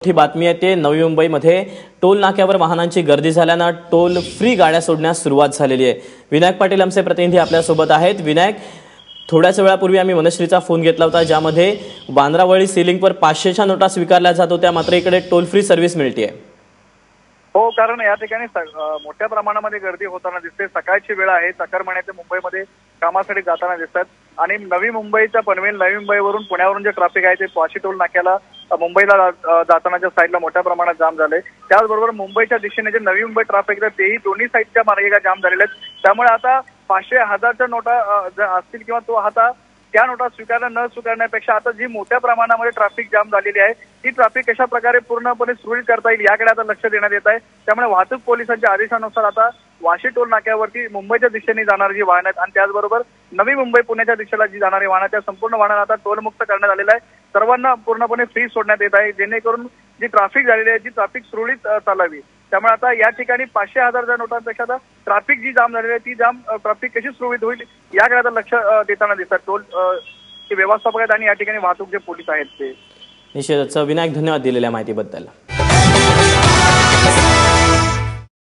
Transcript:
ही बातमी आहे ते नवी मुंबईमध्ये टोल नाक्यावर वाहनांची गर्दी झाल्याने टोल फ्री गाड्या सोडण्यास सुरुवात झालेली आहे। विनायक पाटील आमचे प्रतिनिधी आपल्या सोबत आहेत। विनायक, थोड्याच वेळापूर्वी आम्ही मनश्रीचा फोन घेतला होता ज्यामध्ये बांद्रावळी सीलिंगवर 500च्या नोटा स्वीकारल्या जात होत्या, मात्र इकडे टोल फ्री सर्व्हिस मिळते। हो, कारण या ठिकाणी मोठ्या प्रमाणामध्ये गर्दी होताना दिसते। सकाळची वेळ आहे, चाकरमान्याचे मुंबईमध्ये कामासाठी जाताना दिसतात आणि नवी मुंबईच्या पनवेल नवी मुंबईवरून पुण्यावरून जे ट्रॅफिक आहे ते वाशी टोल नाक्याला मुंबईला जातानाच्या साईडला मोठ्या प्रमाणात जाम झाले। त्याचबरोबर मुंबईच्या दिशेने जे नवी मुंबई ट्रॅफिक आहे तेही दोन्ही साईडच्या मार्गिका जाम झालेले आहेत। त्यामुळे आता 500 1000च्या नोटा असतील किंवा तो आता त्या नोटा स्वीकारणं न स्वीकारण्यापेक्षा आता जी मोठ्या प्रमाणामध्ये ट्रॅफिक जाम झालेली आहे ती ट्रॅफिक कशा प्रकारे पूर्णपणे सुरळीत करता येईल याकडे आता लक्ष देण्यात येत आहे। त्यामुळे वाहतूक पोलिसांच्या आदेशानुसार आता वाशी टोल नाक्यावरती मुंबईच्या दिशेने जाणारी जी वाहनं आहेत आणि त्याचबरोबर नवी मुंबई पुण्याच्या दिशेला जी जाणारी वाहनं त्या संपूर्ण वाहनांना आता टोलमुक्त करण्यात आलेलं आहे। सर्वांना पूर्णपणे फ्री सोडण्यात येत आहे जेणेकरून जी ट्रॅफिक झालेली आहे ती ट्रॅफिक सुरळीत चालावी। त्यामुळे आता या ठिकाणी 500 1000च्या नोटांपेक्षा आता ट्रॅफिक जी जाम झालेली आहे ती जाम ट्रॅफिक कशी सुरळीत होईल याकडे आता लक्ष देताना दिसतात टोल व्यवस्थापक आहेत आणि या ठिकाणी वाहतूक जे पोलीस आहेत ते। निश्चितच विनायक, धन्यवाद दिलेल्या माहितीबद्दल।